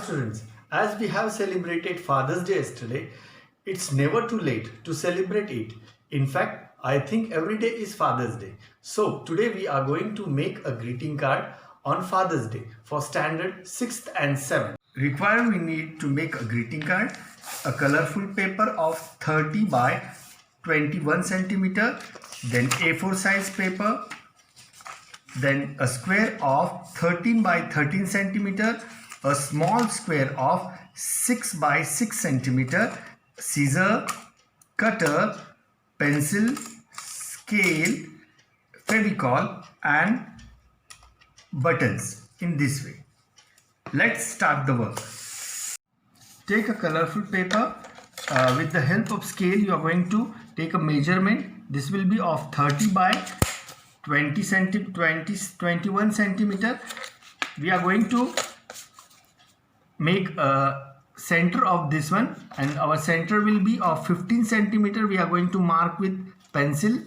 students, as we have celebrated Father's Day yesterday, it's never too late to celebrate it. In fact, I think every day is Father's Day. So today we are going to make a greeting card on Father's Day for standard 6th and 7th. Required we need to make a greeting card, a colorful paper of 30 by 21 centimeter, then A4 size paper, then a square of 13 by 13 centimeter, a small square of 6 by 6 centimeter, scissor, cutter, pencil, scale, Fevicol and buttons in this way. Let's start the work. Take a colorful paper. With the help of scale you are going to take a measurement. This will be of 30 by 21 centimeter. We are going to make a center of this one, and our center will be of 15 centimeter. We are going to mark with pencil.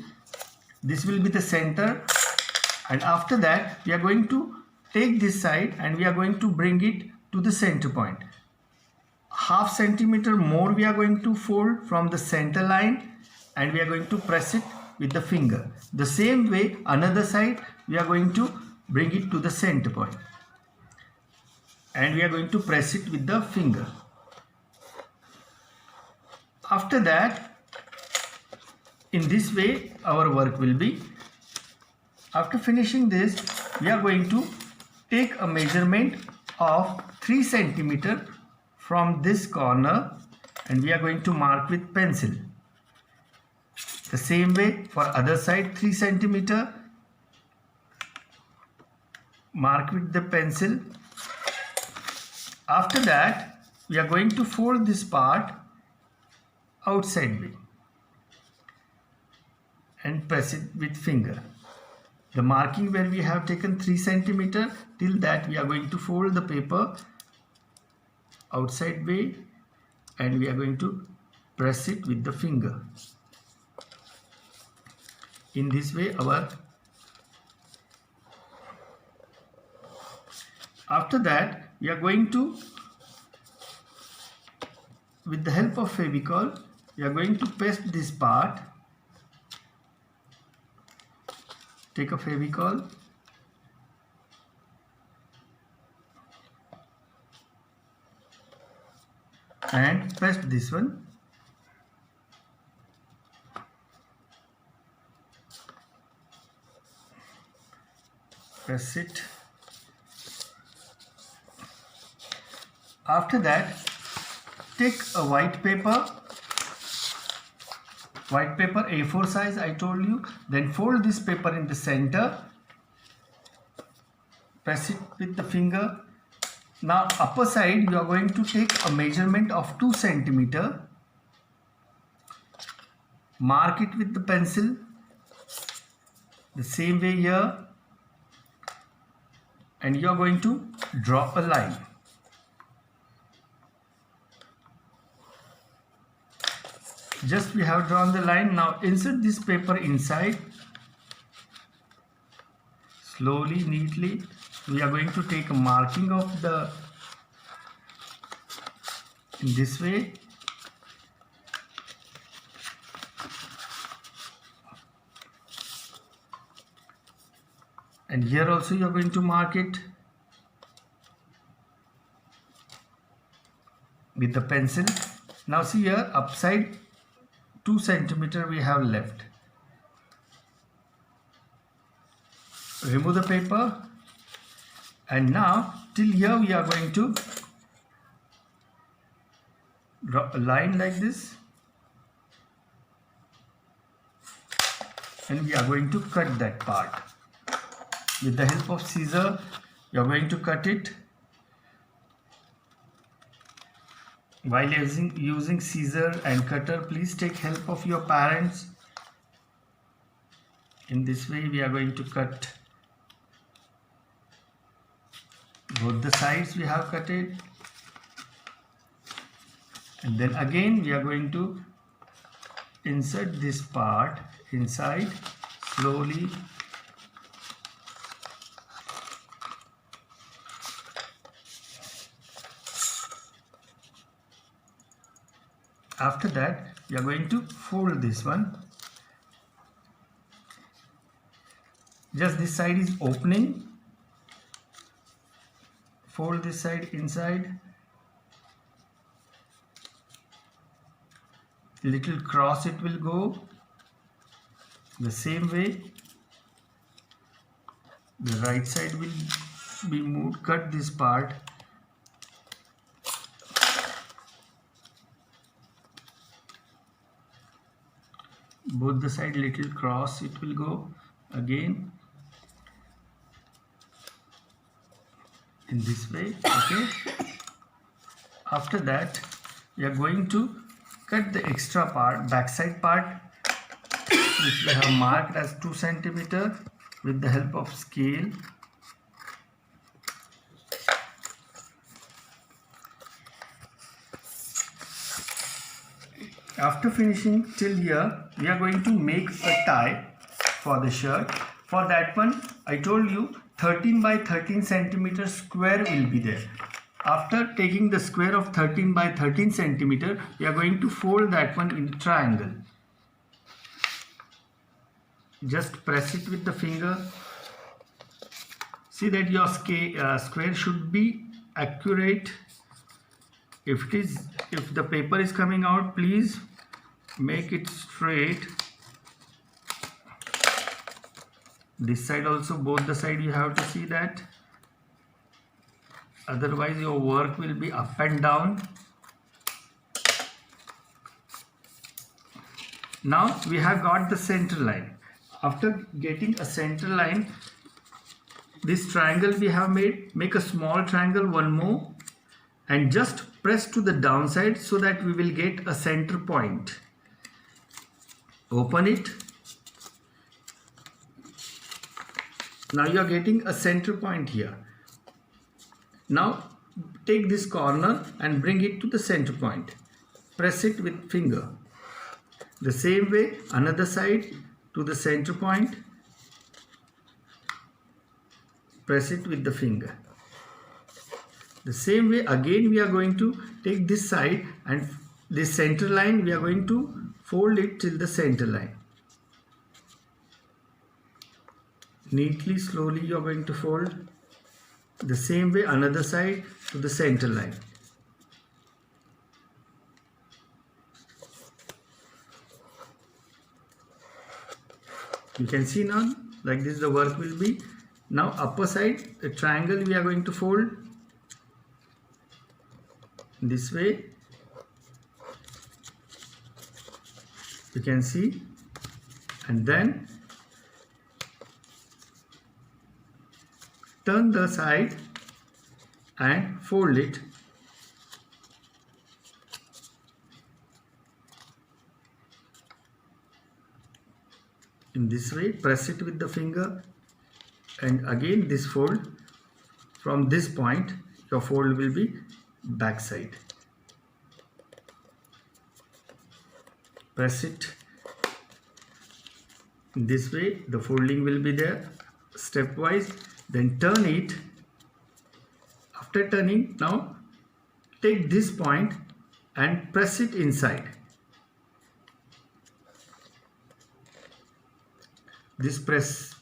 This will be the center, and after that we are going to take this side and we are going to bring it to the center point. Half centimeter more we are going to fold from the center line, and we are going to press it with the finger. The same way another side we are going to bring it to the center point, and we are going to press it with the finger. After that, in this way our work will be. After finishing this, we are going to take a measurement of 3 centimeter from this corner, and we are going to mark with pencil. The same way for other side, 3 centimeter, mark with the pencil. After that, we are going to fold this part outside way and press it with finger. The marking where we have taken 3 centimeter, till that we are going to fold the paper outside way, and we are going to press it with the finger. In this way after that we are going to, with the help of Fevicol, we are going to paste this part. Take a Fevicol and paste this one. Press it. After that, take a white paper A4 size, I told you. Then fold this paper in the center, press it with the finger. Now upper side you are going to take a measurement of 2 centimeter, mark it with the pencil. The same way here, and you are going to draw a line. Just we have drawn the line. Now insert this paper inside. Slowly, neatly, we are going to take a marking of the, in this way. And here also you are going to mark it with the pencil. Now see here, upside 2 centimeter we have left. Remove the paper, and now till here we are going to draw a line like this, and we are going to cut that part. With the help of scissor, you are going to cut it. While using scissor and cutter, please take help of your parents. In this way we are going to cut both the sides. We have cut it, and then again we are going to insert this part inside slowly. After that, we are going to fold this one. Just this side is opening. Fold this side inside. Little cross it will go. The same way, the right side will be moved. Cut this part. Both the side little cross it will go. Again in this way. Okay. After that, we are going to cut the extra part, backside part, which we have marked as 2 cm with the help of scale. After finishing till here, we are going to make a tie for the shirt. For that one, I told you 13 by 13 centimeter square will be there. After taking the square of 13 by 13 centimeter, we are going to fold that one in triangle. Just press it with the finger. See that your square should be accurate. If the paper is coming out, please make it straight. This side also, both the side you have to see that. Otherwise your work will be up and down. Now we have got the center line. After getting a center line, this triangle we have made, make a small triangle, one more, and just press to the downside so that we will get a center point. Open it. Now you are getting a center point here. Now take this corner and bring it to the center point. Press it with finger. The same way, another side to the center point. Press it with the finger. The same way again we are going to take this side, and this center line we are going to fold it till the center line. Neatly, slowly you are going to fold. The same way another side to the center line. You can see now, like this the work will be. Now upper side, the triangle we are going to fold this way. You can see, and then turn the side and fold it. In this way, press it with the finger, and again this fold. From this point, your fold will be back side. Press it in this way, the folding will be there stepwise. Then turn it. After turning, now take this point and press it inside. This press,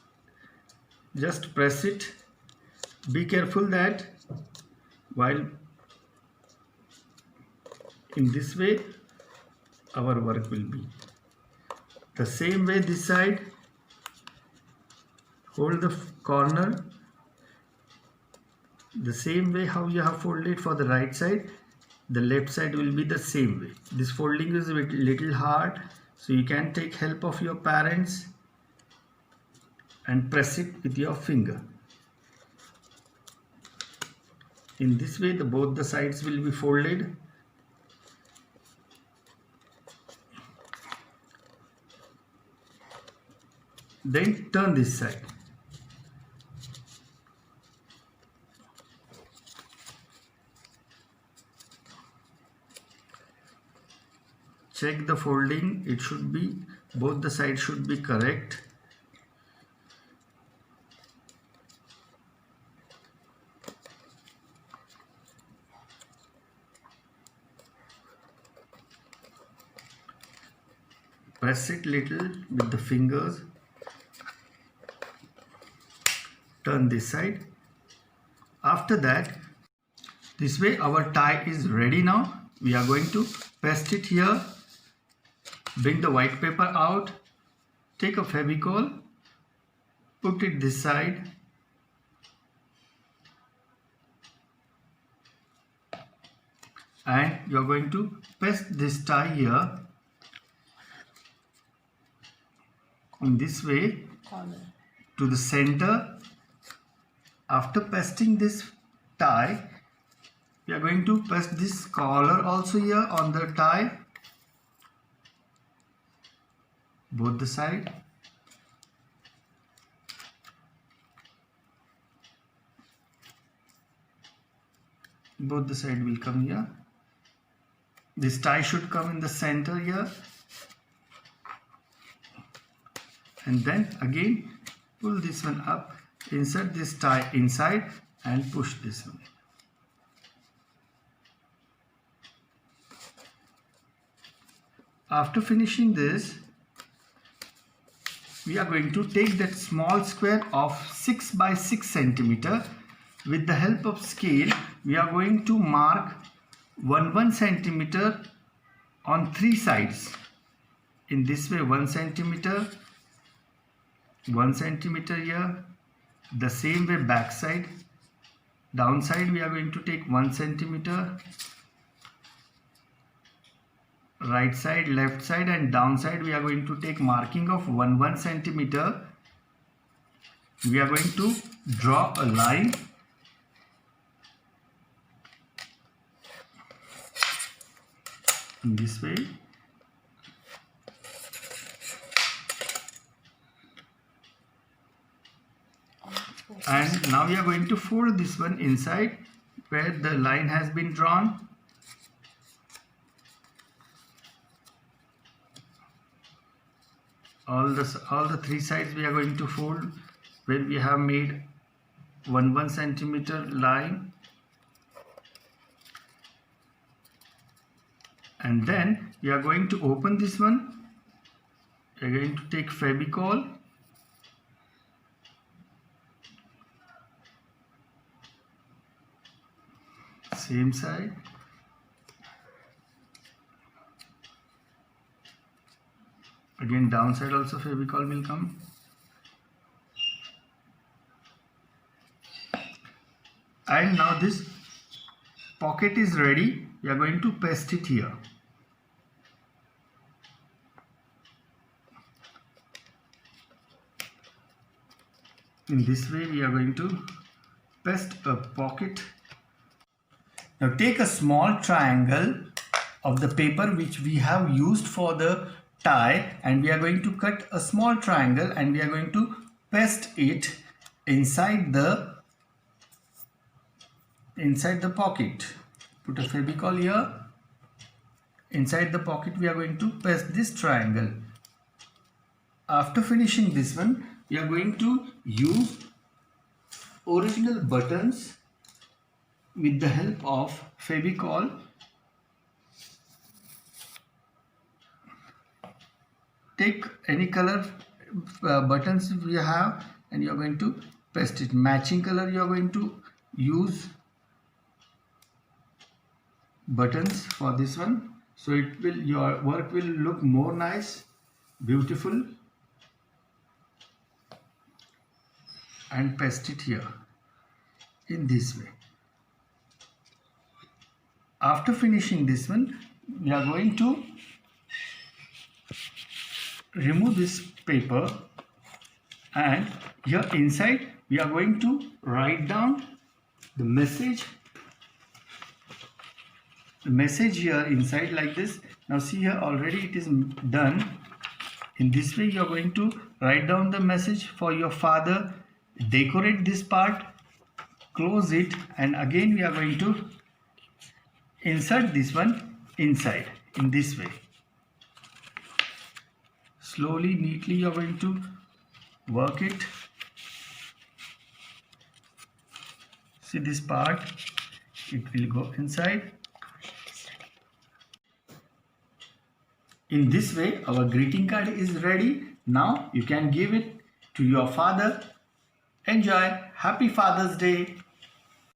just press it. Be careful that while in this way our work will be. The same way this side, hold the corner. The same way how you have folded for the right side, the left side will be the same way. This folding is a little hard, so you can take help of your parents and press it with your finger. In this way, both the sides will be folded. Then turn this side. Check the folding, it should be, both the sides should be correct. press it little with the fingers, turn this side. After that, this way our tie is ready. Now we are going to paste it here. Bring the white paper out, take a Fevicol, put it this side, and you are going to paste this tie here in this way to the center. After pasting this tie, we are going to paste this collar also here on the tie, both the side. Both the side will come here. This tie should come in the center here, and then again pull this one up, insert this tie inside and push this one. After finishing this, we are going to take that small square of 6 by 6 centimeter. With the help of scale, we are going to mark 1 centimeter on 3 sides. In this way, 1 centimeter, 1 centimeter here. The same way back side. Downside we are going to take 1 centimeter. Right side, left side, and downside we are going to take marking of 1 centimeter. We are going to draw a line in this way. And now we are going to fold this one inside where the line has been drawn. All the 3 sides we are going to fold where we have made 1 centimeter line. And then we are going to open this one. We are going to take Fevicol. Same side. Again, downside also Fevicol will come. And now this pocket is ready. We are going to paste it here. In this way, we are going to paste a pocket. Now take a small triangle of the paper which we have used for the tie, and we are going to cut a small triangle and we are going to paste it inside the pocket. Put a Fevicol here. Inside the pocket we are going to paste this triangle. After finishing this one, we are going to use original buttons with the help of Fevicol. Take any color buttons we have and you are going to paste it. Matching color you are going to use buttons for this one, so your work will look more nice, beautiful. And paste it here in this way. After finishing this one, we are going to remove this paper, and here inside we are going to write down the message here inside like this. Now see here, already it is done. In this way you are going to write down the message for your father, decorate this part, close it, and again we are going to insert this one inside in this way. Slowly, neatly you are going to work it. See this part, it will go inside. In this way, our greeting card is ready. Now you can give it to your father. Enjoy. Happy Father's Day.